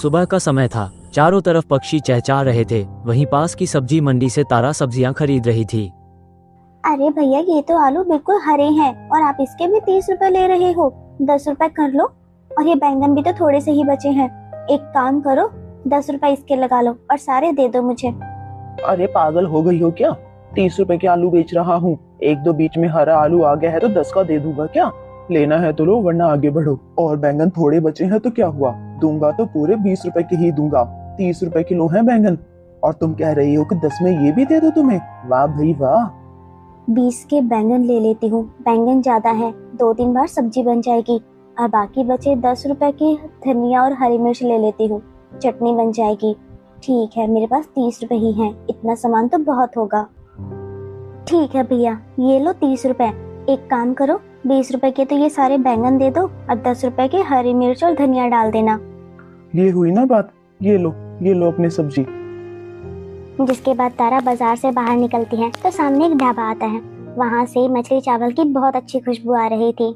सुबह का समय था। चारों तरफ पक्षी चहचहा रहे थे। वहीं पास की सब्जी मंडी से तारा सब्जियां खरीद रही थी। अरे भैया, ये तो आलू बिल्कुल हरे हैं और आप इसके भी 30 रुपए ले रहे हो। 10 रुपए कर लो। और ये बैंगन भी तो थोड़े से ही बचे हैं। एक काम करो, 10 रुपए इसके लगा लो और सारे दे दो मुझे। अरे पागल हो गई हो क्या? 30 रुपए के आलू बेच रहा हूँ। एक दो बीच में हरा आलू आ गया है तो 10 का दे दूंगा क्या? लेना है तो लो, वरना आगे बढ़ो। और बैंगन थोड़े बचे हैं तो क्या हुआ, दूंगा तो पूरे 20 रुपए के ही दूंगा। 30 रुपए किलो है बैंगन और तुम कह रही हो कि 10 में ये भी दे दो तुम्हें? वाह भाई वाह। 20 के बैंगन ले लेती हूँ। बैंगन ज्यादा है, 2-3 बार सब्जी बन जाएगी। और बाकी बचे 10 रुपए की धनिया और हरी मिर्च ले लेती हूँ, चटनी बन जाएगी। ठीक है, मेरे पास 30 रुपए ही हैं। इतना सामान तो बहुत होगा। ठीक है भैया, ये लो 30 रुपए। एक काम करो, 20 रुपए के तो ये सारे बैंगन दे दो और 10 रुपए के हरी मिर्च और धनिया डाल देना। ये हुई ना बात। ये लो अपनी सब्जी। जिसके बाद तारा बाजार से बाहर निकलती है तो सामने एक ढाबा आता है। वहाँ से मछली चावल की बहुत अच्छी खुशबू आ रही थी।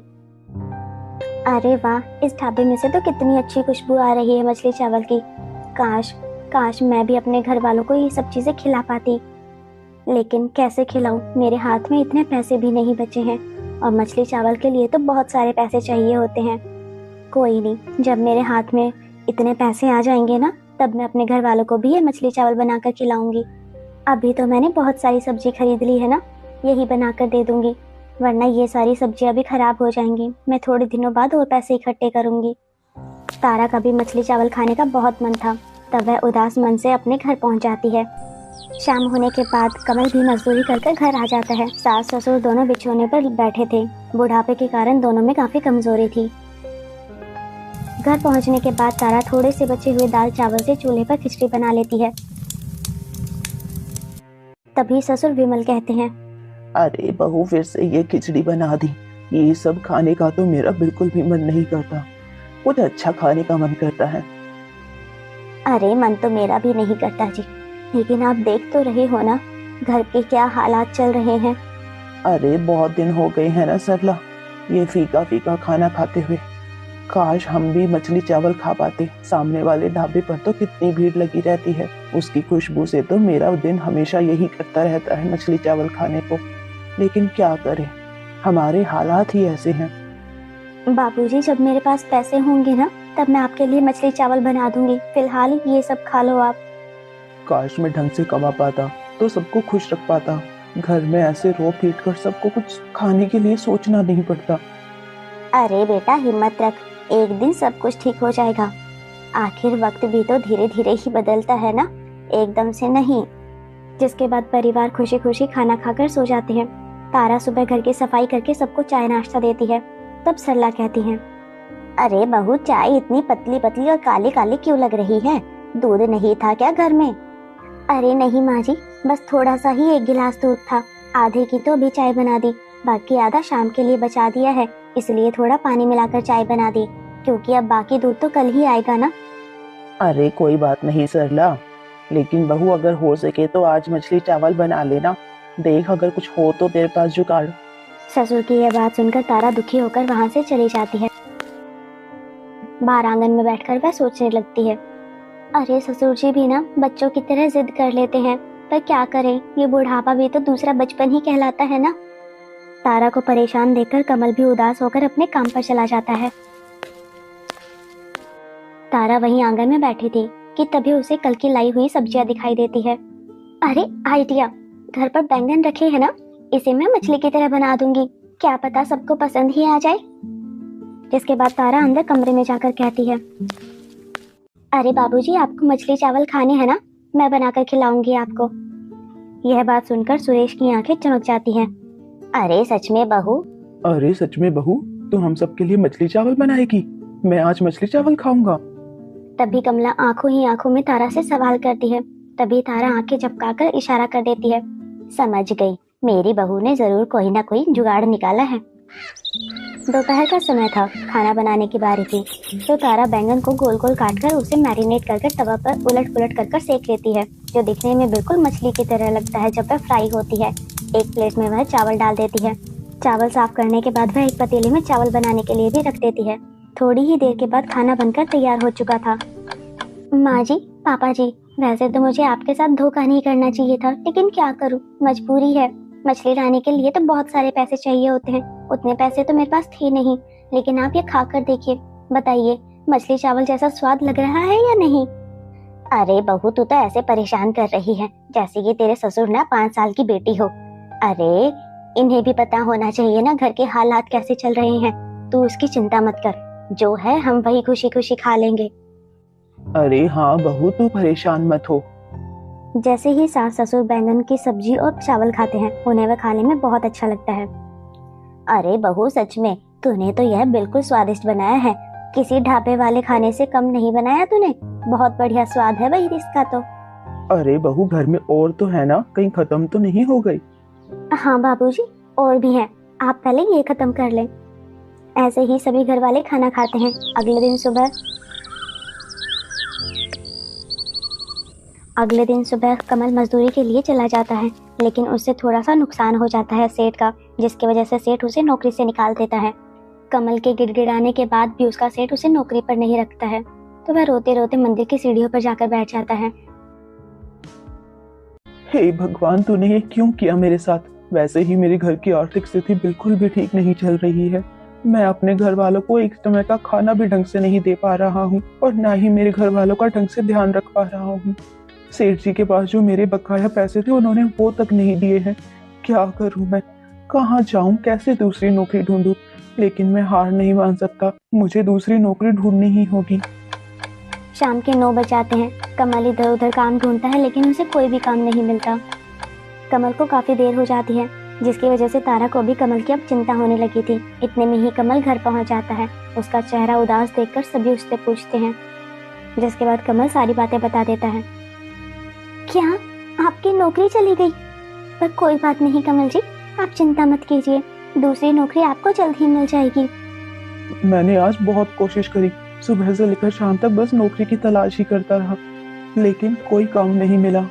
अरे वाह, इस ढाबे में से तो कितनी अच्छी खुशबू आ रही है मछली चावल की। काश मैं भी अपने घर वालों को ये सब चीजें खिला पाती। लेकिन कैसे खिलाऊं, मेरे हाथ में इतने पैसे भी नहीं बचे हैं और मछली चावल के लिए तो बहुत सारे पैसे चाहिए होते हैं। कोई नहीं, जब मेरे हाथ में इतने पैसे आ जाएंगे ना, तब मैं अपने घर वालों को भी ये मछली चावल बनाकर खिलाऊंगी। अभी तो मैंने बहुत सारी सब्जी खरीद ली है ना, यही बनाकर दे दूंगी, वरना ये सारी सब्जियां भी खराब हो जाएंगी। मैं थोड़े दिनों बाद और पैसे इकट्ठे करूंगी। तारा का भी मछली चावल खाने का बहुत मन था। तब वह उदास मन से अपने घर पहुंच जाती है। शाम होने के बाद कमल भी मजदूरी कर घर आ जाता है। सास ससुर दोनों बिछौने पर बैठे थे। बुढ़ापे के कारण दोनों में काफी कमजोरी थी। घर पहुंचने के बाद तारा थोड़े से बचे हुए दाल चावल से चूल्हे पर खिचड़ी बना लेती है। तभी ससुर विमल कहते हैं, अरे बहू, फिर से ये खिचड़ी बना दी। ये सब खाने का तो मेरा बिल्कुल भी मन नहीं करता। कुछ अच्छा खाने का मन करता है। अरे मन तो मेरा भी नहीं करता जी, लेकिन आप देख तो रहे हो ना घर के क्या हालात चल रहे हैं। अरे बहुत दिन हो गए हैं ना सरला, ये फीका फीका खाना खाते हुए। काश हम भी मछली चावल खा पाते। सामने वाले ढाबे पर तो कितनी भीड़ लगी रहती है। उसकी खुशबू से तो मेरा दिन हमेशा यही करता रहता है, मछली चावल खाने को। लेकिन क्या करें, हमारे हालात ही ऐसे हैं। बाबूजी, जब मेरे पास पैसे होंगे ना, तब मैं आपके लिए मछली चावल बना दूंगी। फिलहाल ये सब खा लो आप। काश मैं ढंग से कमा पाता तो सबको खुश रख पाता। घर में ऐसे रो पीट कर सबको कुछ खाने के लिए सोचना नहीं पड़ता। अरे बेटा, हिम्मत रख, एक दिन सब कुछ ठीक हो जाएगा। आखिर वक्त भी तो धीरे धीरे ही बदलता है ना, एकदम से नहीं। जिसके बाद परिवार खुशी खुशी खाना खाकर सो जाते हैं। तारा सुबह घर की सफाई करके सबको चाय नाश्ता देती है। तब सरला कहती है, अरे बहू, चाय इतनी पतली पतली और काली काली क्यों लग रही है? दूध नहीं था क्या घर में? अरे नहीं माँ जी, बस थोड़ा सा ही 1 गिलास दूध था। आधे की तो अभी चाय बना दी, बाकी आधा शाम के लिए बचा दिया है। इसलिए थोड़ा पानी मिलाकर चाय बना दी, क्योंकि अब बाकी दूध तो कल ही आएगा ना। अरे कोई बात नहीं सरला, लेकिन बहू अगर हो सके तो आज मछली चावल बना लेना। देख, अगर कुछ हो तो तेरे पास जुगाड़। ससुर की यह बात सुनकर तारा दुखी होकर वहाँ से चली जाती है। बाहर आंगन में बैठकर वह सोचने लगती है, अरे ससुर जी भी ना बच्चों की तरह जिद कर लेते हैं, पर क्या करें, ये बुढ़ापा भी तो दूसरा बचपन ही कहलाता है ना। तारा को परेशान देखकर कमल भी उदास होकर अपने काम पर चला जाता है। तारा वहीं आंगन में बैठी थी कि तभी उसे कल की लाई हुई सब्जियां दिखाई देती है। अरे आइडिया, घर पर बैंगन रखे हैं ना, इसे मैं मछली की तरह बना दूंगी, क्या पता सबको पसंद ही आ जाए। जिसके बाद तारा अंदर कमरे में जाकर कहती है, अरे बाबूजी, आपको मछली चावल खाने हैं ना, मैं बनाकर खिलाऊंगी आपको। यह बात सुनकर सुरेश की आंखें चमक जाती हैं। अरे सच में बहू? अरे सच में बहू, तो हम सबके लिए मछली चावल बनाएगी? मैं आज मछली चावल खाऊंगा। तभी कमला आंखों ही आंखों में तारा से सवाल करती है। तभी तारा आंखें झपकाकर इशारा कर देती है, समझ गई, मेरी बहू ने जरूर कोई ना कोई जुगाड़ निकाला है। दोपहर का समय था, खाना बनाने की बारी थी। तो तारा बैंगन को गोल गोल काटकर उसे मैरिनेट कर तवा पर उलट पुलट कर सेक लेती है, जो दिखने में बिल्कुल मछली की तरह लगता है जब वह फ्राई होती है। एक प्लेट में वह चावल डाल देती है। चावल साफ करने के बाद वह एक पतीले में चावल बनाने के लिए भी रख देती है। थोड़ी ही देर के बाद खाना बनकर तैयार हो चुका था। माँ जी, पापा जी, वैसे तो मुझे आपके साथ धोखा नहीं करना चाहिए था, लेकिन क्या करूँ, मजबूरी है। मछली लाने के लिए तो बहुत सारे पैसे चाहिए होते हैं, उतने पैसे तो मेरे पास थे नहीं। लेकिन आप ये खाकर देखिए, बताइए मछली चावल जैसा स्वाद लग रहा है या नहीं? अरे बहू, तू तो ऐसे परेशान कर रही है जैसे कि तेरे ससुर ना 5 साल की बेटी हो। अरे इन्हें भी पता होना चाहिए ना घर के हालात कैसे चल रहे हैं। तू उसकी चिंता मत कर, जो है हम वही खुशी खुशी खा लेंगे। अरे हाँ बहू, तू परेशान मत हो। जैसे ही सास ससुर बैंगन की सब्जी और चावल खाते हैं, उन्हें वह खाने में बहुत अच्छा लगता है। अरे बहू, सच में तूने तो यह बिल्कुल स्वादिष्ट बनाया है, किसी ढाबे वाले खाने से कम नहीं बनाया तूने। बहुत बढ़िया स्वाद है भाई इसका तो। अरे बहू, घर में और तो है ना, कहीं खत्म तो नहीं हो गई? हाँ बाबूजी, और भी है, आप पहले ये खत्म कर लें। ऐसे ही सभी घर वाले खाना खाते हैं। अगले दिन सुबह कमल मजदूरी के लिए चला जाता है, लेकिन उससे थोड़ा सा नुकसान हो जाता है सेठ का, जिसकी वजह से सेठ उसे नौकरी से निकाल देता है। कमल के गिड़गिड़ाने के बाद भी उसका सेठ उसे नौकरी पर नहीं रखता है, तो वह रोते रोते मंदिर की सीढ़ियों पर जाकर बैठ जाता है। हे भगवान, तूने ये क्यों किया मेरे साथ? वैसे ही मेरे घर की आर्थिक स्थिति बिल्कुल भी ठीक नहीं चल रही है। मैं अपने घर वालों को एक समय का खाना भी ढंग से नहीं दे पा रहा हूँ, और ना ही मेरे घर वालों का ढंग से ध्यान रख पा रहा हूँ। सेठ जी के पास जो मेरे बकाया पैसे थे, उन्होंने वो तक नहीं दिए हैं। क्या करूँ मैं? कहाँ जाऊँ? कैसे दूसरी नौकरी ढूंढूं? लेकिन मैं हार नहीं मान सकता, मुझे दूसरी नौकरी ढूंढनी ही होगी। शाम के 9 बज जाते हैं। कमल इधर उधर काम ढूंढता है, लेकिन उसे कोई भी काम नहीं मिलता। कमल को काफी देर हो जाती है, जिसकी वजह से तारा को भी कमल की अब चिंता होने लगी थी। इतने में ही कमल घर पहुंच जाता है। उसका चेहरा उदास देखकर सभी उससे पूछते हैं, जिसके बाद कमल सारी बातें बता देता है। क्या आपकी नौकरी चली गई? पर कोई बात नहीं कमल जी, आप चिंता मत कीजिए, दूसरी नौकरी आपको जल्द ही मिल जाएगी। मैंने आज बहुत कोशिश करी, सुबह से लेकर शाम तक बस नौकरी की तलाश ही करता रहा, लेकिन कोई काम नहीं मिला।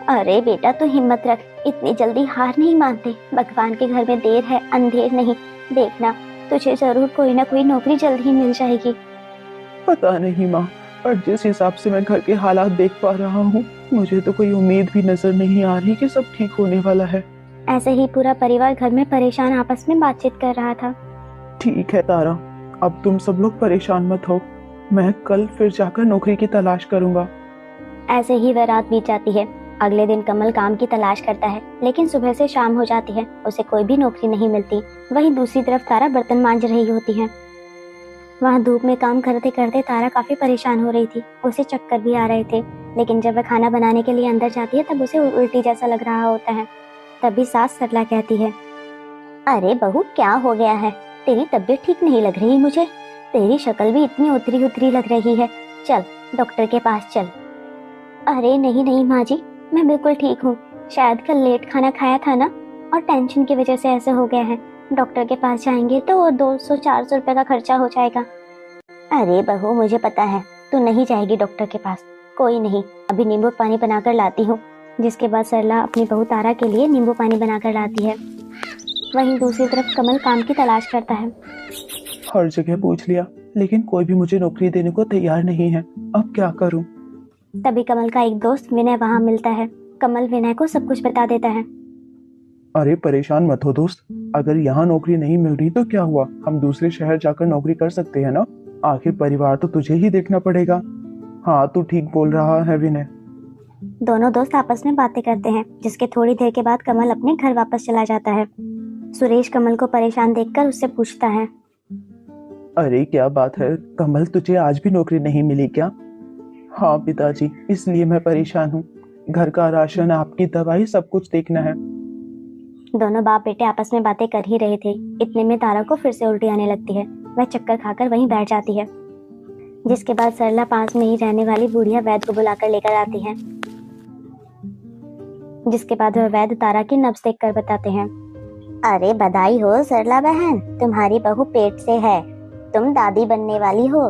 अरे बेटा, तो हिम्मत रख, इतनी जल्दी हार नहीं मानते। भगवान के घर में देर है अंधेर नहीं। देखना, तुझे जरूर कोई ना कोई नौकरी जल्द ही मिल जाएगी। पता नहीं माँ, पर जिस हिसाब से मैं घर के हालात देख पा रहा हूँ, मुझे तो कोई उम्मीद भी नजर नहीं आ रही कि सब ठीक होने वाला है। ऐसे ही पूरा परिवार घर में परेशान आपस में बातचीत कर रहा था। ठीक है तारा, अब तुम सब लोग परेशान मत हो, मैं कल फिर जाकर नौकरी की तलाश करूंगा। ऐसे ही वह रात बीत जाती है। अगले दिन कमल काम की तलाश करता है, लेकिन सुबह से शाम हो जाती है, उसे कोई भी नौकरी नहीं मिलती। वहीं दूसरी तरफ तारा बर्तन मांज रही होती है। वहाँ धूप में काम करते करते तारा काफी परेशान हो रही थी, उसे चक्कर भी आ रहे थे। लेकिन जब वह खाना बनाने के लिए अंदर जाती है, तब उसे उल्टी जैसा लग रहा होता है। तभी सास सरला कहती है, अरे बहू, क्या हो गया है? तेरी तबीयत ठीक नहीं लग रही मुझे, तेरी शक्ल भी इतनी उतरी उतरी लग रही है, चल डॉक्टर के पास चल। अरे नहीं नहीं माँ जी, मैं बिल्कुल ठीक हूँ, शायद कल लेट खाना खाया था ना, और टेंशन की वजह से ऐसे हो गया है। डॉक्टर के पास जाएंगे तो 200-400 रुपए का खर्चा हो जाएगा। अरे बहू, मुझे पता है तू नहीं जाएगी डॉक्टर के पास, कोई नहीं, अभी नींबू पानी बनाकर लाती हूँ। जिसके बाद सरला अपनी बहू तारा के लिए नींबू पानी बनाकर लाती है। वहीं दूसरी तरफ कमल काम की तलाश करता है। हर जगह पूछ लिया, लेकिन कोई भी मुझे नौकरी देने को तैयार नहीं है, अब क्या करूं? तभी कमल का एक दोस्त विनय वहाँ मिलता है। कमल विनय को सब कुछ बता देता है। अरे परेशान मत हो दोस्त, अगर यहाँ नौकरी नहीं मिल रही तो क्या हुआ, हम दूसरे शहर जाकर नौकरी कर सकते हैं ना, आखिर परिवार तो तुझे ही देखना पड़ेगा। हाँ, तू ठीक बोल रहा है विनय। दोनों दोस्त आपस में बातें करते हैं, जिसके थोड़ी देर के बाद कमल अपने घर वापस चला जाता है। सुरेश कमल को परेशान देखकर उससे पूछता है, अरे क्या बात है कमल, तुझे आज भी नौकरी नहीं मिली क्या? हाँ पिताजी, इसलिए मैं परेशान हूँ, घर का राशन, आपकी दवाई, सब कुछ देखना है। दोनों बाप बेटे आपस में बातें कर ही रहे थे। इतने में तारा को फिर से उल्टी आने लगती है। वह चक्कर खाकर वहीं बैठ जाती है। जिसके बाद सरला पास में ही रहने वाली बुढ़िया वैद्य को बुलाकर लेकर आती है। जिसके बाद वह वैद्य तारा की नब्ज देखकर बताते हैं, अरे बधाई हो सरला बहन, तुम्हारी बहू पेट से है, तुम दादी बनने वाली हो।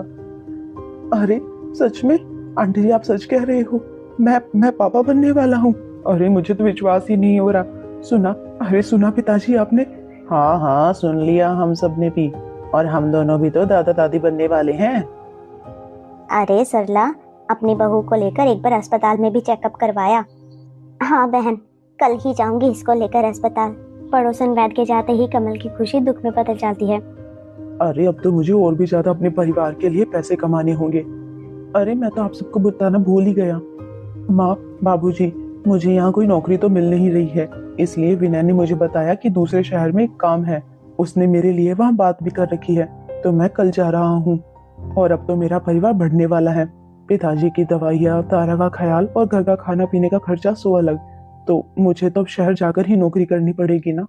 अरे सच में आंटी जी, आप सच कह रहे हो? मैं पापा बनने वाला हूँ? अरे मुझे तो विश्वास ही नहीं हो रहा। सुना? अरे सुना पिताजी आपने? हाँ हाँ, सुन लिया हम सब ने भी, और हम दोनों भी तो दादा दादी बनने वाले हैं। अरे सरला, अपनी बहू को लेकर एक बार अस्पताल में भी चेकअप करवाया। हाँ बहन, कल ही जाऊंगी इसको लेकर अस्पताल। पड़ोसन वैद के जाते ही कमल की खुशी दुख में बदल जाती है। अरे अब तो मुझे और भी ज्यादा अपने परिवार के लिए पैसे कमाने होंगे। अरे मैं तो आप सबको बताना भूल ही गया। माँ, बाबूजी, मुझे यहाँ कोई नौकरी तो मिल नहीं रही है, इसलिए विनय ने मुझे बताया कि दूसरे शहर में एक काम है। उसने मेरे लिए वहाँ बात भी कर रखी है, तो मैं कल जा रहा हूँ। और अब तो मेरा परिवार बढ़ने वाला है। पिताजी की दवाइयाँ, तारा का ख्याल और घर का खाना पीने का खर्चा सो अलग। तो मुझे तो अब शहर जाकर ही नौकरी करनी पड़ेगी ना।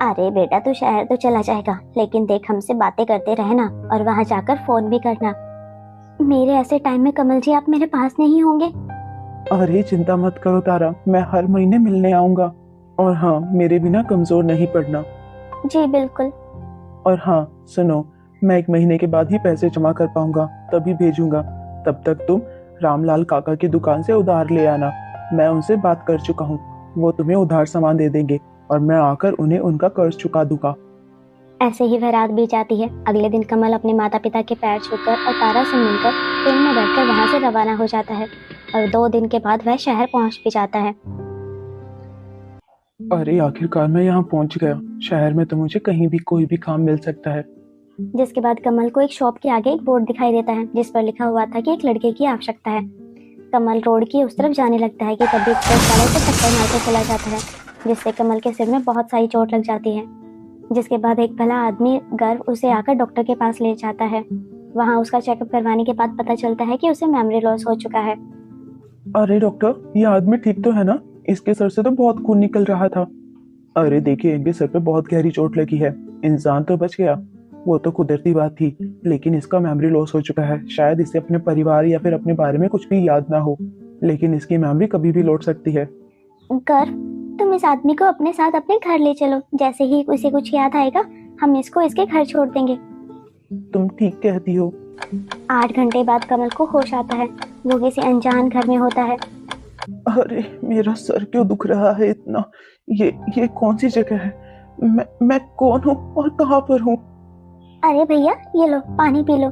अरे बेटा, तू शहर तो चला जाएगा, लेकिन देख हमसे बातें करते रहना और वहाँ जाकर फोन भी करना। मेरे ऐसे टाइम में कमल जी आप मेरे पास नहीं होंगे। अरे चिंता मत करो तारा, मैं हर महीने मिलने आऊंगा। और हाँ, मेरे बिना कमजोर नहीं पड़ना। जी बिल्कुल। और हाँ सुनो, मैं 1 महीने के बाद ही पैसे जमा कर पाऊंगा, तभी भेजूंगा। तब तक तुम रामलाल काका की दुकान से उधार ले आना। मैं उनसे बात कर चुका हूँ, वो तुम्हें उधार सामान दे देंगे और मैं आकर उन्हें उनका कर्ज चुका दूंगा। ऐसे ही वह रात बीत जाती है। अगले दिन कमल अपने माता पिता के पैर छूकर और तारा से मिलकर ट्रेन में बैठकर वहां से रवाना हो जाता है और 2 दिन के बाद वह शहर पहुंच भी जाता है। अरे आखिरकार मैं यहाँ पहुंच गया। शहर में तो मुझे कहीं भी कोई भी काम मिल सकता है। जिसके बाद कमल को एक शॉप के आगे एक बोर्ड दिखाई देता है जिस पर लिखा हुआ था कि एक लड़के की आवश्यकता है। कमल रोड की उस तरफ जाने लगता है कि तभी पुलिस वाले से टक्कर मारकर चला जाता है, जिससे कमल के सिर में बहुत सारी चोट लग जाती है। जिसके बाद एक भला आदमी गर्व उसे आकर डॉक्टर के पास ले जाता है। वहाँ उसका चेकअप करवाने के बाद पता चलता है कि उसे मेमोरी लॉस हो चुका है। अरे डॉक्टर, ये आदमी ठीक तो है ना? इसके सर से तो बहुत खून निकल रहा था। अरे देखिए, इनके सर पे बहुत गहरी चोट लगी है। इंसान तो बच गया, वो तो कुदरती बात थी, लेकिन इसका मेमोरी लॉस हो चुका है। शायद इसे अपने परिवार या फिर अपने बारे में कुछ भी याद ना हो, लेकिन इसकी मेमोरी कभी भी लौट सकती है। गर्व, तुम इस आदमी को अपने साथ अपने घर ले चलो। जैसे ही उसे कुछ याद आएगा हम इसको इसके घर छोड़ देंगे। तुम ठीक कहती हो। 8 घंटे बाद कमल को होश आता है। वो किसी अनजान घर में होता है। अरे मेरा सर क्यों दुख रहा है इतना? ये कौन सी जगह है? मैं कौन हूँ और कहाँ पर हूँ? अरे भैया, ये लो पानी पी लो।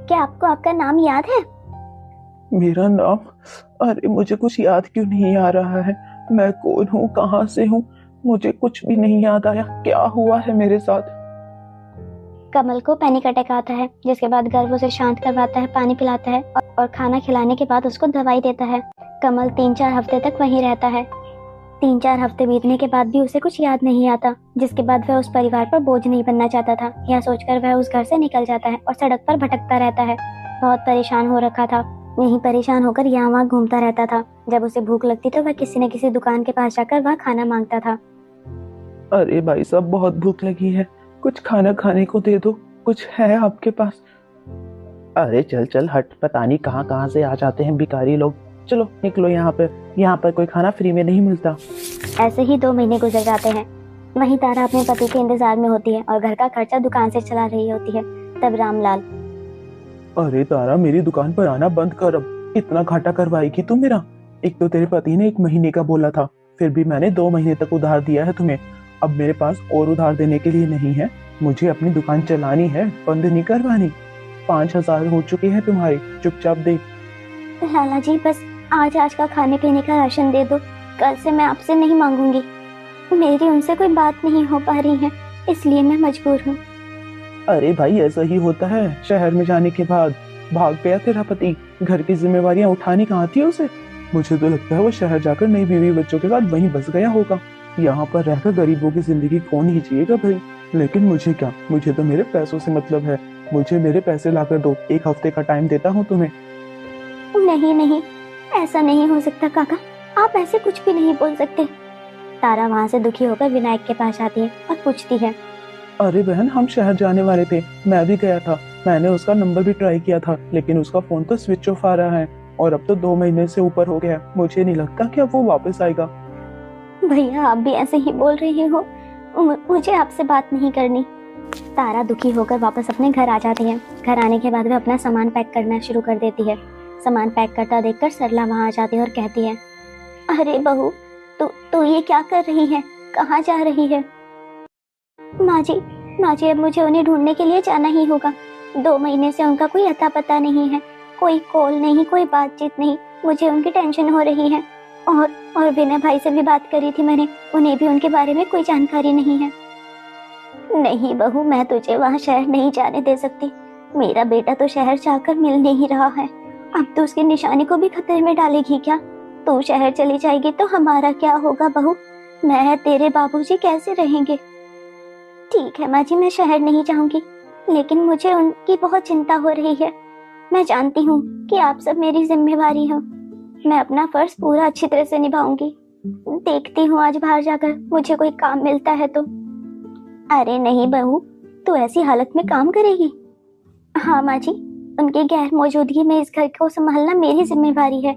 क्या आपको आपका नाम याद है? मेरा नाम? अरे मुझे कुछ याद क्यों नहीं आ रहा है? मैं कौन हूँ, कहाँ से हूँ? मुझे कुछ भी नहीं याद आया। क्या हुआ है मेरे साथ? कमल को पैनिक अटैक आता है, जिसके बाद गर्व उसे शांत करवाता है, पानी पिलाता है और खाना खिलाने के बाद उसको दवाई देता है। कमल 3-4 हफ्ते तक वहीं रहता है। 3-4 हफ्ते बीतने के बाद भी उसे कुछ याद नहीं आता, जिसके बाद वह उस परिवार पर बोझ नहीं बनना चाहता था। यह सोचकर वह उस घर से निकल जाता है और सड़क पर भटकता रहता है। बहुत परेशान हो रखा था, यही परेशान होकर यहाँ वहाँ घूमता रहता था। जब उसे भूख लगती तो वह किसी न किसी दुकान के पास जाकर वहाँ खाना मांगता था। अरे भाई साहब, बहुत भूख लगी है, कुछ खाना खाने को दे दो। कुछ है आपके पास? अरे चल चल हट, पता नहीं कहाँ कहाँ से आ जाते हैं भिखारी लोग। चलो निकलो यहाँ पर कोई खाना फ्री में नहीं मिलता। ऐसे ही 2 महीने गुजर जाते हैं। वहीं तारा अपने पति के इंतजार में होती है और घर का खर्चा दुकान से चला रही होती है। तब रामलाल, अरे तारा, मेरी दुकान पर आना बंद कर। अब इतना घाटा करवाएगी तू मेरा? एक तो तेरे पति ने 1 महीने का बोला था, फिर भी मैंने 2 महीने तक उधार दिया है तुम्हें। अब मेरे पास और उधार देने के लिए नहीं है। मुझे अपनी दुकान चलानी है, बंद नहीं करवानी। 5,000 हो चुके हैं तुम्हारे, चुपचाप दे। लाला जी बस आज का खाने पीने का राशन दे दो, कल से मैं आपसे नहीं मांगूंगी। मेरी उनसे कोई बात नहीं हो पा रही है, इसलिए मैं मजबूर हूँ। अरे भाई, ऐसा ही होता है। शहर में जाने के बाद भाग गया तेरा पति, घर की जिम्मेवारियां उठानी कहाँ थी उसे? मुझे तो लगता है वो शहर जाकर नई बीवी बच्चों के साथ वहीं बस गया होगा। यहाँ पर रहकर गरीबों की जिंदगी कौन ही जिएगा भाई। लेकिन मुझे क्या, मुझे तो मेरे पैसों से मतलब है। मुझे मेरे पैसे लाकर दो, 1 हफ्ते का टाइम देता हूँ तुम्हें। नहीं नहीं, ऐसा नहीं हो सकता काका, आप ऐसे कुछ भी नहीं बोल सकते। तारा वहाँ से दुखी होकर विनायक के पास आती है और पूछती है, अरे बहन, हम शहर जाने वाले थे, मैं भी गया था। मैंने उसका नंबर भी ट्राई किया था, लेकिन उसका फोन तो स्विच ऑफ आ रहा है और अब तो 2 महीने से ऊपर हो गया। मुझे नहीं लगता कि अब वो वापस आएगा। भैया आप भी ऐसे ही बोल रहे हो, मुझे आपसे बात नहीं करनी। तारा दुखी होकर वापस अपने घर आ जाती है। घर आने के बाद वह अपना सामान पैक करना शुरू कर देती है। सामान पैक करता देखकर सरला वहाँ आ जाती है और कहती है, अरे बहू, तू ये क्या कर रही है? कहाँ जा रही है? माँ जी अब मुझे उन्हें ढूंढने के लिए जाना ही होगा। 2 महीने से उनका कोई अता पता नहीं है। कोई कॉल नहीं, कोई बातचीत नहीं। मुझे उनकी टेंशन हो रही है। और विनय भाई से भी बात करी थी मैंने, उन्हें भी उनके बारे में कोई जानकारी नहीं है। नहीं बहू, मैं तुझे वहाँ शहर नहीं जाने दे सकती। मेरा बेटा तो शहर जाकर मिल नहीं रहा है। अब तो उसकी निशानी को भी खतरे में डालेगी क्या? तू शहर चली जाएगी तो हमारा क्या होगा बहू? मैं, तेरे बाबूजी कैसे रहेंगे? ठीक है माँ जी, मैं शहर नहीं जाऊंगी, लेकिन मुझे उनकी बहुत चिंता हो रही है। मैं जानती हूँ कि आप सब मेरी जिम्मेवारी हो। मैं अपना फर्ज पूरा अच्छी तरह से निभाऊंगी। देखती हूँ आज बाहर जाकर मुझे कोई काम मिलता है तो। अरे नहीं बहू, तू ऐसी हालत में काम करेगी? हाँ माँ जी, उनकी गैर मौजूदगी में इस घर को संभालना मेरी जिम्मेवारी है।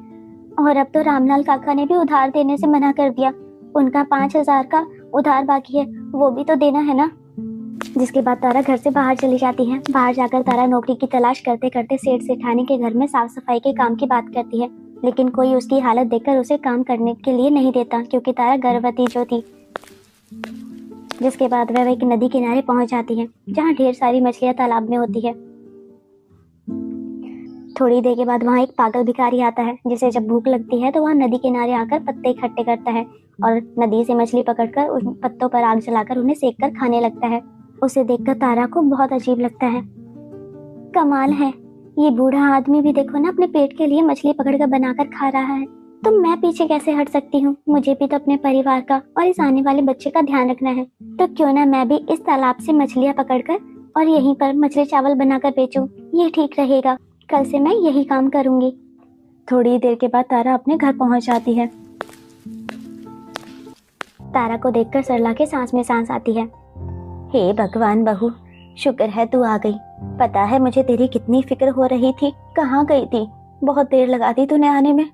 और अब तो रामलाल काका ने भी उधार देने से मना कर दिया। उनका 5,000 का उधार बाकी है, वो भी तो देना है ना। जिसके बाद तारा घर से बाहर चली जाती है। बाहर जाकर तारा नौकरी की तलाश करते करते सेठ सेठानी के घर में साफ सफाई के काम की बात करती है, लेकिन कोई उसकी हालत देखकर उसे काम करने के लिए नहीं देता, क्योंकि तारा गर्भवती जो थी। जिसके बाद वह एक नदी किनारे पहुंच जाती है, जहाँ ढेर सारी मछलियां तालाब में होती है। थोड़ी देर के बाद वहाँ एक पागल भिखारी आता है, जिसे जब भूख लगती है तो वह नदी किनारे आकर पत्ते इकट्ठे करता है और नदी से मछली पकड़कर उन पत्तों पर आग जलाकर उन्हें सेक कर खाने लगता है। उसे देखकर तारा को बहुत अजीब लगता है। कमाल है, ये बूढ़ा आदमी भी देखो ना अपने पेट के लिए मछली पकड़कर बनाकर खा रहा है, तो मैं पीछे कैसे हट सकती हूँ? मुझे भी तो अपने परिवार का और इस आने वाले बच्चे का ध्यान रखना है। तो क्यों ना मैं भी इस तालाब से मछलियाँ पकड़कर और यहीं पर मछली चावल बनाकर बेचूं, ये ठीक रहेगा। कल से मैं यही काम करूंगी। थोड़ी देर के बाद तारा अपने घर पहुंच जाती है। तारा को देखकर सरला के सांस में सांस आती है। हे भगवान बहू, शुक्र है तू आ गई। पता है मुझे तेरी कितनी फिक्र हो रही थी। कहाँ गई थी? बहुत देर लगा दी तूने आने में।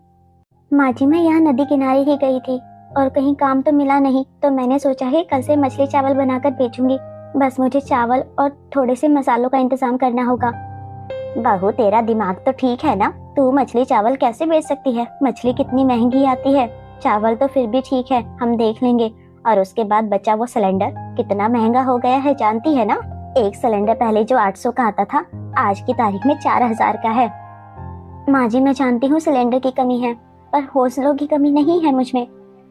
माँ जी, मैं यहाँ नदी किनारे ही गई थी और कहीं काम तो मिला नहीं, तो मैंने सोचा है कल से मछली चावल बनाकर बेचूंगी। बस मुझे चावल और थोड़े से मसालों का इंतजाम करना होगा। बहू, तेरा दिमाग तो ठीक है ना? तू मछली चावल कैसे बेच सकती है? मछली कितनी महंगी आती है। चावल तो फिर भी ठीक है, हम देख लेंगे। और उसके बाद बचा वो सिलेंडर, कितना महंगा हो गया है जानती है ना? एक सिलेंडर पहले जो 800 का आता था, आज की तारीख में 4,000 का है। माँ जी, मैं जानती हूँ सिलेंडर की कमी है, पर हौसलों की कमी नहीं है मुझ में।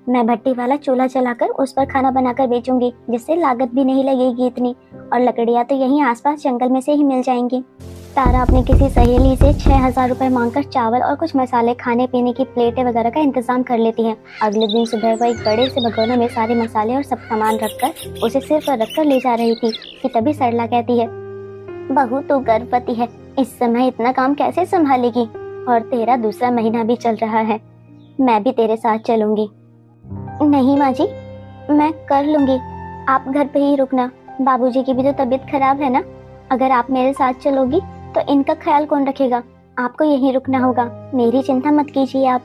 मैं भट्टी वाला चूल्हा जलाकर उस पर खाना बनाकर बेचूंगी, जिससे लागत भी नहीं लगेगी इतनी, और लकड़ियाँ तो यहीं आसपास जंगल में से ही मिल जाएंगी। तारा अपनी किसी सहेली से 6,000 रुपए मांगकर चावल और कुछ मसाले, खाने पीने की प्लेटें वगैरह का इंतजाम कर लेती है। अगले दिन सुबह वह एक बड़े से भगोने में सारे मसाले और सब सामान रखकर उसे सिर पर रखकर ले जा रही थी कि तभी सरला कहती है, बहू तू गर्भवती है, इस समय इतना काम कैसे संभालेगी? और तेरा दूसरा महीना भी चल रहा है। मैं भी तेरे साथ चलूंगी। नहीं माँ जी, मैं कर लूंगी, आप घर पे ही रुकना। बाबूजी की भी तो तबीयत खराब है ना। अगर आप मेरे साथ चलोगी तो इनका ख्याल कौन रखेगा? आपको यहीं रुकना होगा। मेरी चिंता मत कीजिए आप,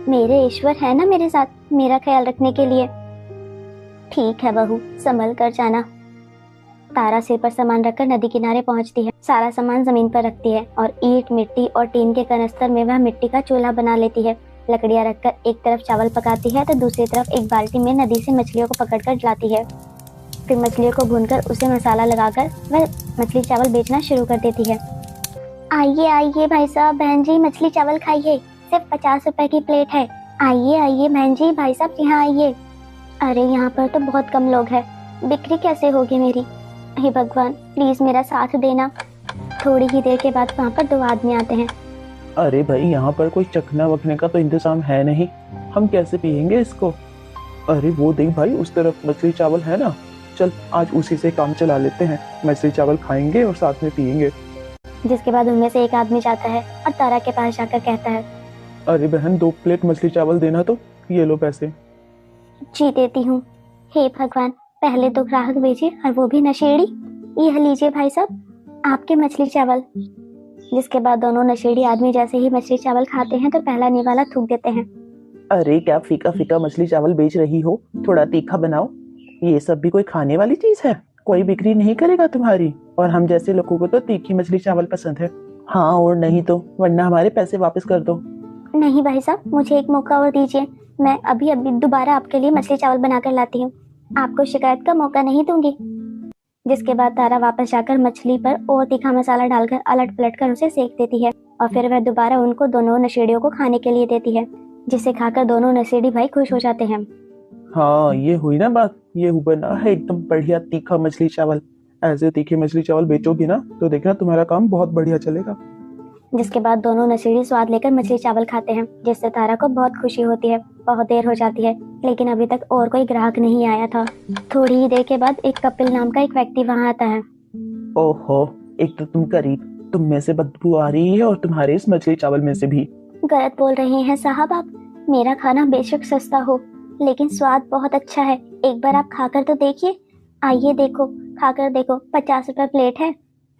मेरे ईश्वर है ना मेरे साथ, मेरा ख्याल रखने के लिए। ठीक है बहू, संभल कर जाना। तारा सिर पर सामान रखकर नदी किनारे पहुंचती है। सारा सामान जमीन पर रखती है और ईंट, मिट्टी और टीन के कनस्तर में वह मिट्टी का चूल्हा बना लेती है। लकड़ियां रखकर एक तरफ चावल पकाती है तो दूसरी तरफ एक बाल्टी में नदी से मछलियों को पकड़कर लाती है। फिर मछलियों को भूनकर उसे मसाला लगाकर वह मछली चावल बेचना शुरू कर देती है। आइए आइए भाई साहब, बहन जी, मछली चावल खाइए, सिर्फ 50 रुपए की प्लेट है। आइए आइए बहन जी, भाई साहब यहाँ आइए। अरे यहाँ पर तो बहुत कम लोग हैं, बिक्री कैसे होगी मेरी? हे भगवान, प्लीज मेरा साथ देना। थोड़ी ही देर के बाद वहाँ पर 2 आदमी आते हैं। अरे भाई, यहाँ पर कोई चखना वखने का तो इंतजाम है नहीं, हम कैसे पियेंगे इसको? अरे वो देख भाई, उस तरफ मछली चावल है ना, चल आज उसी से काम चला लेते हैं। मछली चावल खाएंगे और साथ में पियेंगे। जिसके बाद उनमें से एक आदमी जाता है और तारा के पास जाकर कहता है, अरे बहन, 2 प्लेट मछली चावल देना, तो ये लो पैसे। जी देती हूँ। हे भगवान, पहले तो ग्राहक भेजे और वो भी नशेड़ी। यह लीजिए भाई साहब, आपके मछली चावल। जिसके बाद दोनों नशेड़ी आदमी जैसे ही मछली चावल खाते हैं तो पहला निवाला थूक देते हैं। अरे क्या फीका फीका मछली चावल बेच रही हो, थोड़ा तीखा बनाओ। ये सब भी कोई खाने वाली चीज है? कोई बिक्री नहीं करेगा तुम्हारी। और हम जैसे लोगों को तो तीखी मछली चावल पसंद है। हाँ और नहीं तो, वरना हमारे पैसे वापस कर दो। नहीं भाई साहब, मुझे एक मौका और दीजिए, मैं अभी अभी दोबारा आपके लिए मछली चावल बनाकर लाती हूँ। आपको शिकायत का मौका नहीं दूंगी। जिसके बाद तारा वापस जाकर मछली पर और तीखा मसाला डालकर अलट पलट कर उसे सेक देती है। और फिर वह दोबारा उनको दोनों नशेड़ियों को खाने के लिए देती है, जिसे खाकर दोनों नशेड़ी भाई खुश हो जाते हैं। हाँ, ये हुई ना बात। ये बना है एकदम बढ़िया तीखा मछली चावल। ऐसे तीखे मछली चावल बेचोगी ना तो देखना तुम्हारा काम बहुत बढ़िया चलेगा। जिसके बाद दोनों नशेड़ी स्वाद लेकर मछली चावल खाते हैं, जिससे तारा को बहुत खुशी होती है। बहुत देर हो जाती है, लेकिन अभी तक और कोई ग्राहक नहीं आया था। थोड़ी ही देर के बाद एक कपिल नाम का एक व्यक्ति वहां आता है। ओहो, एक तो तुम करीब, तुम में से बदबू आ रही है और तुम्हारे इस मछली चावल में से भी। गलत बोल रहे हैं साहब आप। मेरा खाना बेशक सस्ता हो, लेकिन स्वाद बहुत अच्छा है। एक बार आप खाकर तो देखिए। आइए देखो, खाकर देखो, 50 रुपए प्लेट है।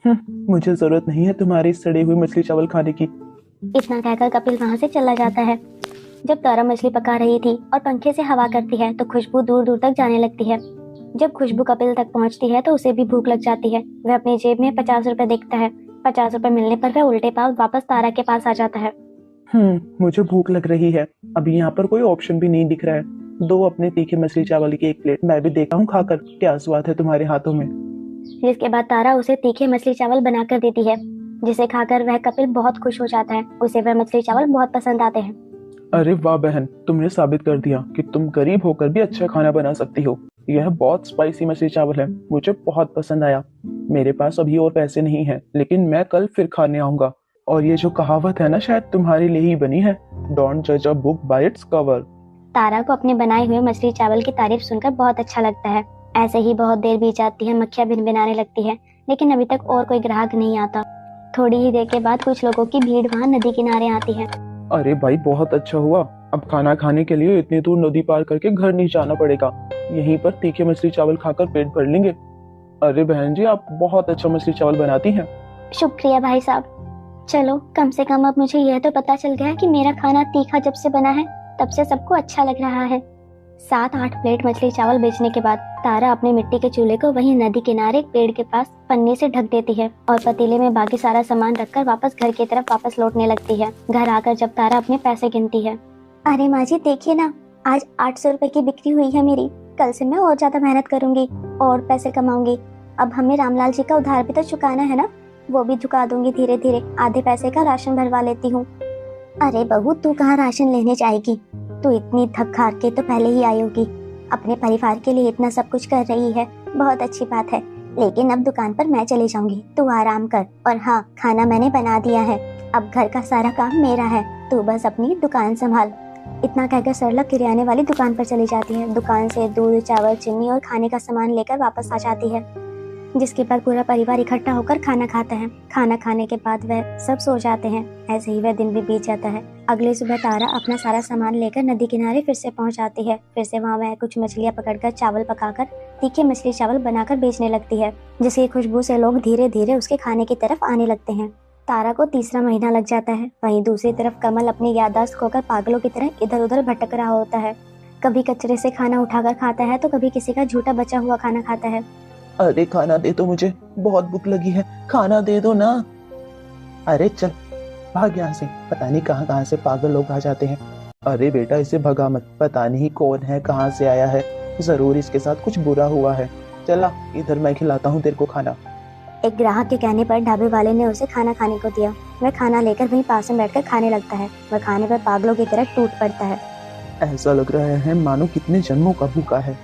मुझे जरूरत नहीं है तुम्हारी सड़ी हुई मछली चावल खाने की। इतना कहकर कपिल वहां से चला जाता है। जब तारा मछली पका रही थी और पंखे से हवा करती है तो खुशबू दूर दूर तक जाने लगती है। जब खुशबू कपिल तक पहुंचती है तो उसे भी भूख लग जाती है। वह अपनी जेब में 50 रुपए देखता है। 50 रुपए मिलने पर वह उल्टे पांव वापस तारा के पास आ जाता है। मुझे भूख लग रही है। अभी यहाँ पर कोई ऑप्शन भी नहीं दिख रहा है। दो अपने तीखे मछली चावल की एक प्लेट मैं भी देखा हूँ खाकर, क्या स्वाद है तुम्हारे हाथों में। जिसके बाद तारा उसे तीखे मछली चावल बनाकर देती है, जिसे खाकर वह कपिल बहुत खुश हो जाता है। उसे वह मछली चावल बहुत पसंद आते हैं। अरे वाह बहन, तुमने साबित कर दिया कि तुम गरीब होकर भी अच्छा खाना बना सकती हो। यह बहुत स्पाइसी मछली चावल है, मुझे बहुत पसंद आया। मेरे पास अभी और पैसे नहीं हैं, लेकिन मैं कल फिर खाने आऊंगा। और ये जो कहावत है ना, शायद तुम्हारे लिए ही बनी है, डोंट जज a book by its cover. Tara को अपने बनाए हुए मछली चावल की तारीफ सुनकर बहुत अच्छा लगता है। ऐसे ही बहुत देर बीत जाती है, मक्खियां भिनभिनाने लगती है, लेकिन अभी तक और कोई ग्राहक नहीं आता। थोड़ी ही देर के बाद कुछ लोगों की भीड़ वहाँ नदी किनारे आती है। अरे भाई, बहुत अच्छा हुआ। अब खाना खाने के लिए इतनी दूर नदी पार करके घर नहीं जाना पड़ेगा। यहीं पर तीखे मछली चावल खाकर पेट भर लेंगे। अरे बहन जी, आप बहुत अच्छा मछली चावल बनाती हैं। शुक्रिया भाई साहब। चलो, कम से कम अब मुझे यह तो पता चल गया कि मेरा खाना तीखा जब से बना है तब से सबको अच्छा लग रहा है। 7-8 प्लेट मछली चावल बेचने के बाद तारा अपने मिट्टी के चूल्हे को वहीं नदी किनारे एक पेड़ के पास पन्नी से ढक देती है और पतीले में बाकी सारा सामान रखकर वापस घर की तरफ वापस लौटने लगती है। घर आकर जब तारा अपने पैसे गिनती है, अरे माँ जी देखिए ना, आज 800 रुपए की बिक्री हुई है मेरी। कल से मैं और ज्यादा मेहनत करूंगी और पैसे कमाऊंगी। अब हमें रामलाल जी का उधार भी तो चुकाना है ना, वो भी चुका दूंगी धीरे धीरे। आधे पैसे का राशन भरवा लेती हूँ। अरे बहू, तू कहाँ राशन लेने जाएगी? तू इतनी थक हार के तो पहले ही आई होगी। अपने परिवार के लिए इतना सब कुछ कर रही है, बहुत अच्छी बात है। लेकिन अब दुकान पर मैं चली जाऊंगी, तू आराम कर। और हाँ, खाना मैंने बना दिया है, अब घर का सारा काम मेरा है, तू बस अपनी दुकान संभाल। इतना कहकर सरला किराने वाली दुकान पर चली जाती है। दुकान से दूध, चावल, चीनी और खाने का सामान लेकर वापस आ जाती है। जिसके बाद पूरा परिवार इकट्ठा होकर खाना खाता है। खाना खाने के बाद वह सब सो जाते हैं। ऐसे ही वह दिन भी बीत जाता है। अगले सुबह तारा अपना सारा सामान लेकर नदी किनारे फिर से पहुंच जाती है। फिर से वहां वह कुछ मछलियां पकड़कर चावल पकाकर तीखे मछली चावल बनाकर बेचने लगती है, जिसकी खुशबू से लोग धीरे धीरे उसके खाने की तरफ आने लगते हैं। तारा को तीसरा महीना लग जाता है। वहीं दूसरी तरफ कमल अपनी याददाश्त खोकर पागलों की तरह इधर उधर भटक रहा होता है। कभी कचरे से खाना उठाकर खाता है तो कभी किसी का झूठा बचा हुआ खाना खाता है। अरे खाना दे दो, मुझे बहुत भूख लगी है, खाना दे दो ना। अरे चल भाग यहाँ से, पता नहीं कहाँ कहाँ से पागल लोग आ जाते हैं। अरे बेटा, इसे भगा मत, पता नहीं कौन है, कहाँ से आया है, जरूर इसके साथ कुछ बुरा हुआ है। चला इधर, मैं खिलाता हूँ तेरे को खाना। एक ग्राहक के कहने पर ढाबे वाले ने उसे खाना खाने को दिया। वह खाना लेकर वहीं पास में बैठकर खाने लगता है। वह खाने पर पागलों की तरह टूट पड़ता है। ऐसा लग रहा है मानो कितने जन्मों का भूखा है।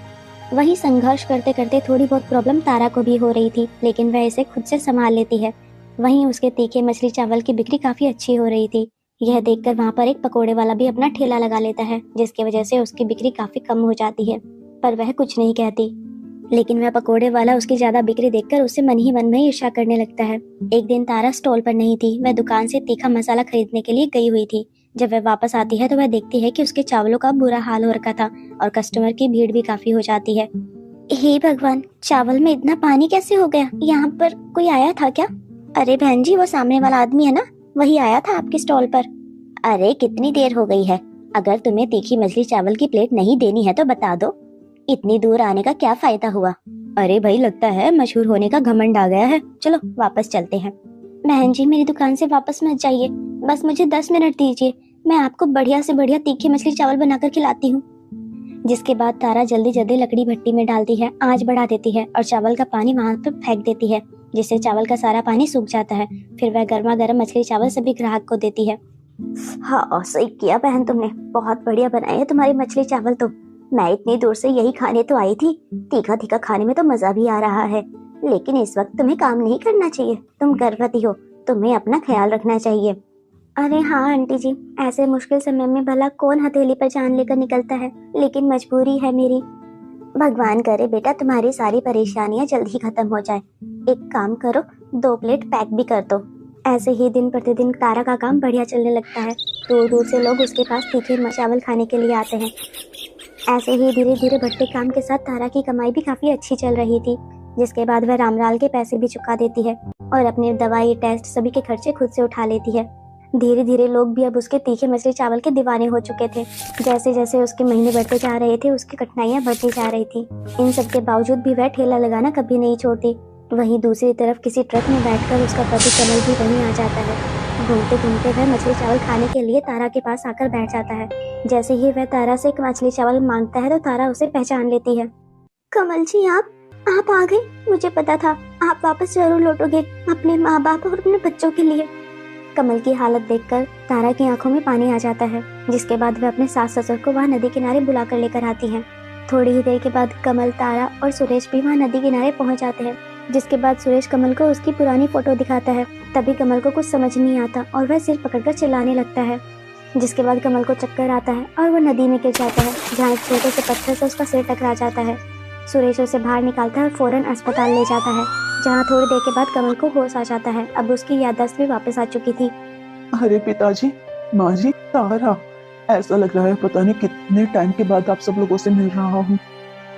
वही संघर्ष करते करते थोड़ी बहुत प्रॉब्लम तारा को भी हो रही थी, लेकिन वह इसे खुद से संभाल लेती है। वहीं उसके तीखे मछली चावल की बिक्री काफी अच्छी हो रही थी। यह देखकर वहाँ पर एक पकोड़े वाला भी अपना ठेला लगा लेता है, जिसकी वजह से उसकी बिक्री काफी कम हो जाती है। पर वह कुछ नहीं कहती। लेकिन वह पकोड़े वाला उसकी ज्यादा बिक्री देखकर उसे मन ही ईर्ष्या करने लगता है। एक दिन तारा स्टॉल पर नहीं थी, वह दुकान से तीखा मसाला खरीदने के लिए गई हुई थी। जब वह वापस आती है तो वह देखती है कि उसके चावलों का बुरा हाल हो रखा था और कस्टमर की भीड़ भी काफी हो जाती है। हे भगवान, चावल में इतना पानी कैसे हो गया? यहाँ पर कोई आया था क्या? अरे बहन जी, वो सामने वाला आदमी है ना, वही आया था आपके स्टॉल पर। अरे कितनी देर हो गई है, अगर तुम्हें तीखी मछली चावल की प्लेट नहीं देनी है तो बता दो, इतनी दूर आने का क्या फायदा हुआ? अरे भाई, लगता है मशहूर होने का घमंड आ गया है, चलो वापस चलते हैं। बहन जी, मेरी दुकान से वापस मत जाइए, बस मुझे 10 मिनट दीजिए, मैं आपको बढ़िया से बढ़िया तीखी मछली चावल बनाकर खिलाती हूँ। जिसके बाद तारा जल्दी जल्दी लकड़ी भट्टी में डालती है, आंच बढ़ा देती है और चावल का पानी वहाँ पर फेंक देती है, जिससे चावल का सारा पानी सूख जाता है। फिर वह गर्मा गर्म मछली चावल सभी ग्राहक को देती है। हाँ, सही किया बहन तुमने, बहुत बढ़िया बनाई है तुम्हारी मछली चावल तो। मैं इतनी दूर से यही खाने तो आई थी। तीखा तीखा खाने में तो मजा भी आ रहा है, लेकिन इस वक्त तुम्हें काम नहीं करना चाहिए। तुम गर्भवती हो, तुम्हें अपना ख्याल रखना चाहिए। अरे हाँ आंटी जी, ऐसे मुश्किल समय में भला कौन हथेली पर जान लेकर निकलता है, लेकिन मजबूरी है मेरी। भगवान करे बेटा तुम्हारी सारी परेशानियां जल्द ही खत्म हो जाए। एक काम करो, 2 प्लेट पैक भी कर दो। ऐसे ही दिन प्रतिदिन तारा का काम बढ़िया चलने लगता है। दूर दूर से लोग उसके पास तीखे चावल खाने के लिए आते हैं। ऐसे ही धीरे धीरे बढ़ते काम के साथ तारा की कमाई भी काफी अच्छी चल रही थी, जिसके बाद वह रामलाल के पैसे भी चुका देती है और अपने दवाई टेस्ट सभी के खर्चे खुद से उठा लेती है। धीरे धीरे लोग भी अब उसके तीखे मछली चावल के दीवाने हो चुके थे। जैसे जैसे उसके महीने बढ़ते जा रहे थे, उसकी कठिनाइयां बढ़ती जा रही थी। इन सब के बावजूद भी वह ठेला लगाना कभी नहीं छोड़ती। वहीं दूसरी तरफ किसी ट्रक में बैठकर उसका पति कमल भी वहीं आ जाता है। घूमते घूमते वह मछली चावल खाने के लिए तारा के पास आकर बैठ जाता है। जैसे ही वह तारा से मछली चावल मांगता है तो तारा उसे पहचान लेती है। कमल जी, आप आ गए। मुझे पता था आप वापस जरूर लौटोगे अपने माँ बाप और अपने बच्चों के लिए। कमल की हालत देखकर तारा की आंखों में पानी आ जाता है, जिसके बाद वह अपने सास ससुर को वहाँ नदी किनारे बुलाकर लेकर आती है। थोड़ी ही देर के बाद कमल, तारा और सुरेश भी वहाँ नदी किनारे पहुँच जाते हैं, जिसके बाद सुरेश कमल को उसकी पुरानी फोटो दिखाता है। तभी कमल को कुछ समझ नहीं आता और वह सिर पकड़कर चिल्लाने लगता है, जिसके बाद कमल को चक्कर आता है और वह नदी में गिर जाता है, जहाँ एक छोटे से पत्थर से उसका सिर टकरा जाता है। सुरेश उसे बाहर निकालता है और फौरन अस्पताल ले जाता है, जहाँ थोड़ी देर के बाद कमल को होश आ जाता है। अब उसकी याददाश्त भी वापस आ चुकी थी। अरे पिताजी, माँ जी, तारा, ऐसा लग रहा है पता नहीं कितने टाइम के बाद आप सब लोगों से मिल रहा हूँ।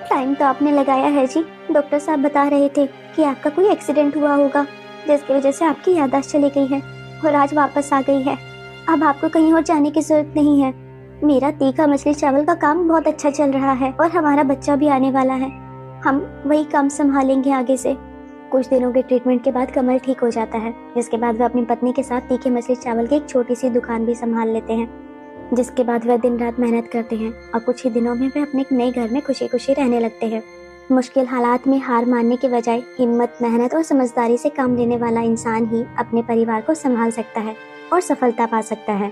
टाइम तो आपने लगाया है जी। डॉक्टर साहब बता रहे थे कि आपका कोई एक्सीडेंट हुआ होगा, जिसकी वजह से आपकी याददाश्त चली गई है और आज वापस आ गई है। अब आपको कहीं और जाने की जरूरत नहीं है। मेरा तीखा मछली चावल का काम बहुत अच्छा चल रहा है और हमारा बच्चा भी आने वाला है। हम वही काम संभालेंगे आगे से। कुछ दिनों के ट्रीटमेंट के बाद कमल ठीक हो जाता है, जिसके बाद वह अपनी पत्नी के साथ तीखे मछली चावल की एक छोटी सी दुकान भी संभाल लेते हैं। जिसके बाद वह दिन रात मेहनत करते हैं और कुछ ही दिनों में वह अपने एक नए घर में खुशी खुशी रहने लगते हैं। मुश्किल हालात में हार मानने के बजाय हिम्मत, मेहनत और समझदारी से काम लेने वाला इंसान ही अपने परिवार को संभाल सकता है और सफलता पा सकता है।